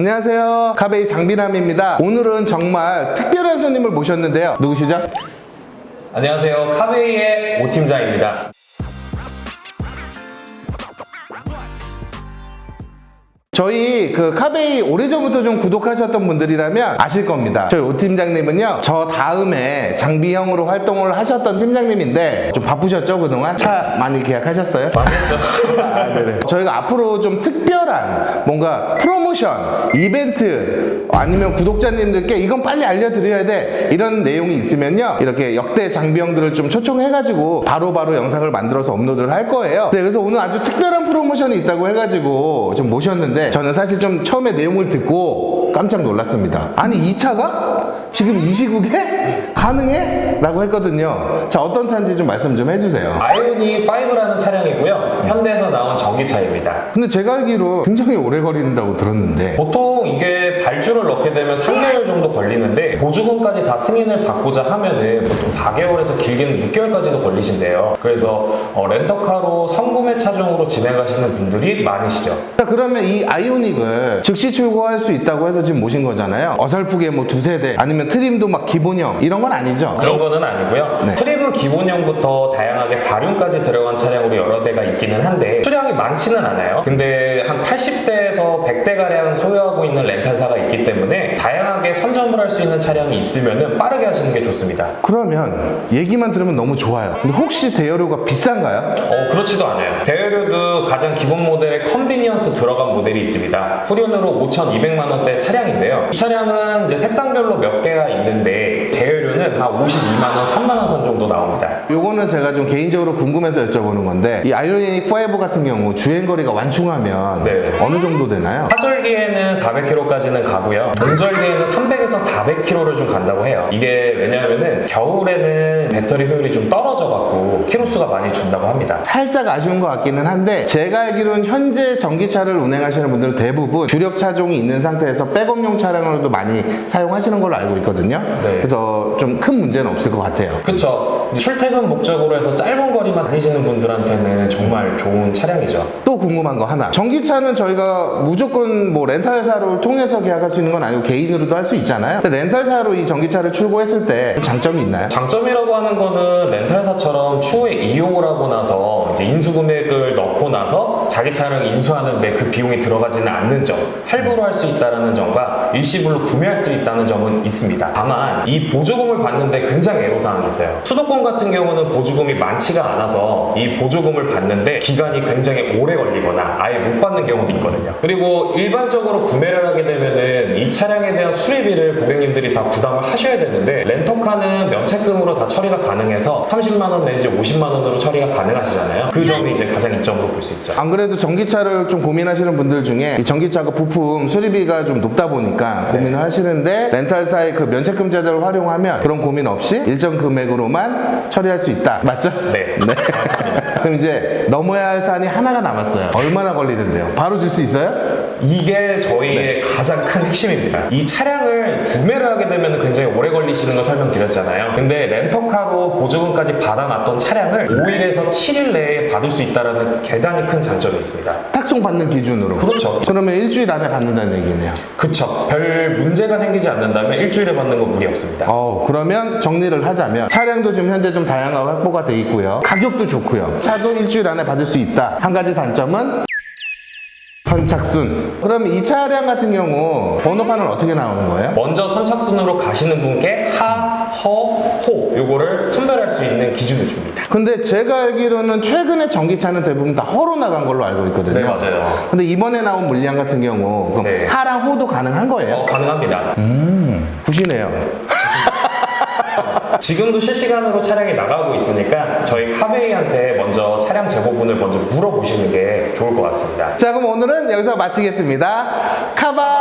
안녕하세요, 카베이 장비남입니다. 오늘은 정말 특별한 손님을 모셨는데요. 누구시죠? 안녕하세요. 카베이의 오 팀장입니다. 저희 카베이 오래전부터 좀 구독하셨던 분들이라면 아실 겁니다. 저희 오 팀장님은요, 저 다음에 장비형으로 활동을 하셨던 팀장님인데 좀 바쁘셨죠, 그동안? 차 많이 계약하셨어요? 많이 했죠? 네네. 저희가 앞으로 좀 특별한 뭔가 프로모션, 이벤트 아니면 구독자님들께 이건 빨리 알려드려야 돼, 이런 내용이 있으면요, 이렇게 역대 장비형들을 좀 초청해가지고 바로바로 영상을 만들어서 업로드를 할 거예요. 네, 그래서 오늘 아주 특별한 프로모션이 있다고 해가지고 좀 모셨는데, 저는 사실 좀 처음에 내용을 듣고 깜짝 놀랐습니다. 아니, 이 차가 지금 이 시국에 가능해? 라고 했거든요. 자, 어떤 차인지 좀 말씀 좀 해주세요. 아이오닉 5라는 차량이고요. 현대에서 나온 전기차입니다. 근데 제가 알기로 굉장히 오래 걸린다고 들었는데, 보통 이게 발주를 넣게 되면 3개월 정도 걸리는데 보조금까지 다 승인을 받고자 하면은 보통 4개월에서 길게는 6개월까지도 걸리신대요. 그래서 렌터카로 선구매 차종으로 진행하시는 분들이 많으시죠. 자, 그러면 이 아이오닉을 즉시 출고할 수 있다고 해서 지금 모신 거잖아요. 어설프게 뭐 두세 대 아니면 트림도 막 기본형 이런 건 아니죠? 그런 거는 아니고요. 네. 트리블 기본형부터 다양하게 4륜까지 들어간 차량으로 여러 대가 있기는 한데 수량이 많지는 않아요. 근데 한 80대에서 100대가량 소유하고 있는 렌탈사가 있기 때문에 다양하게 선점을 할 수 있는 차량이 있으면 빠르게 하시는 게 좋습니다. 그러면 얘기만 들으면 너무 좋아요. 근데 혹시 대여료가 비싼가요? 그렇지도 않아요. 대여료도 가장 기본 모델의 컨비니언스 들어간 모델이 있습니다. 후륜으로 5,200만 원대 차량인데요. 이 차량은 이제 색상별로 몇 개가 있는데 대여료는 한 52만 원, 3만 원 선 정도 나옵니다. 요거는 제가 좀 개인적으로 궁금해서 여쭤보는 건데, 이 아이오닉 5 같은 경우 주행거리가 완충하면 네. 어느 정도 되나요? 하절기에는 400km까지는 가고요. 동절기에는 300에서 400km를 좀 간다고 해요. 이게 왜냐하면은 겨울에는 배터리 효율이 좀 떨어져갖고 키로수가 많이 준다고 합니다. 살짝 아쉬운 것 같기는 한데, 제가 알기로는 현재 전기차를 운행하시는 분들은 대부분 주력 차종이 있는 상태에서 백업용 차량으로도 많이 사용하시는 걸로 알고 있거든요. 네. 그래서 좀 큰 문제는 없을 것 같아요. 그쵸. 출퇴근 목적으로 해서 짧은 거리만 다니시는 분들한테는 정말 좋은 차량이죠. 또 궁금한 거 하나. 전기차는 저희가 무조건 뭐 렌탈사를 통해서 계약할 수 있는 건 아니고 개인으로도 할 수 있잖아요. 근데 렌탈사로 이 전기차를 출고했을 때 장점이 있나요? 장점이라고 하는 거는 렌탈사처럼 추후에 이용을 하고 나서 이제 인수금액을 넣고 나서 자기 차량을 인수하는데 그 비용이 들어가지는 않는 점, 할부로 할 수 있다는 점과 일시불로 구매할 수 있다는 점은 있습니다. 다만 이 보조금을 받는데 굉장히 애로사항이 있어요. 수도권 같은 경우는 보조금이 많지가 않아서 이 보조금을 받는데 기간이 굉장히 오래 걸리거나 아예 못 받는 경우도 있거든요. 그리고 일반적으로 구매를 하게 되면은 이 차량에 대한 수리비를 고객님들이 다 부담을 하셔야 되는데, 렌터카는 면책금으로 다 처리가 가능해서 30만 원 내지 50만 원으로 처리가 가능하시잖아요. 그 점이 이제 가장 이점으로 볼 수 있죠. 안 그래도 전기차를 좀 고민하시는 분들 중에 이 전기차가 부품 수리비가 좀 높다 보니까 고민을 하시는데, 렌탈사의 그 면책금 제도를 활용하면 그런 고민 없이 일정 금액으로만 처리할 수 있다. 맞죠? 네. 네. 그럼 이제 넘어야 할 산이 하나가 남았어요. 얼마나 걸리는데요? 바로 줄 수 있어요? 이게 저희의 가장 큰 핵심입니다. 이 차량을 구매를 하게 되면 굉장히 오래 걸리시는 걸 설명드렸잖아요. 근데 렌터카로 보조금까지 받아놨던 차량을 5일에서 7일 내에 받을 수 있다는 대단히 큰 장점이 있습니다. 탁송 받는 기준으로. 그렇죠. 그러면 일주일 안에 받는다는 얘기네요. 그쵸. 별 문제가 생기지 않는다면 일주일에 받는 건 무리 없습니다. 그러면 정리를 하자면, 차량도 지금 현재 좀 다양하게 확보가 돼 있고요. 가격도 좋고요. 차도 일주일 안에 받을 수 있다. 한 가지 단점은 선착순. 그럼 이 차량 같은 경우 번호판은 어떻게 나오는 거예요? 먼저 선착순으로 가시는 분께 하, 허, 호 요거를 선별할 수 있는 기준을 줍니다. 근데 제가 알기로는 최근에 전기차는 대부분 다 허로 나간 걸로 알고 있거든요. 네, 맞아요. 근데 이번에 나온 물량 같은 경우 그럼 네. 하랑 호도 가능한 거예요? 가능합니다. 굿이네요. 지금도 실시간으로 차량이 나가고 있으니까 저희 카베이한테 먼저 차량 제보분을 먼저 물어보시는 게 좋을 것 같습니다. 자, 그럼 오늘은 여기서 마치겠습니다. 카바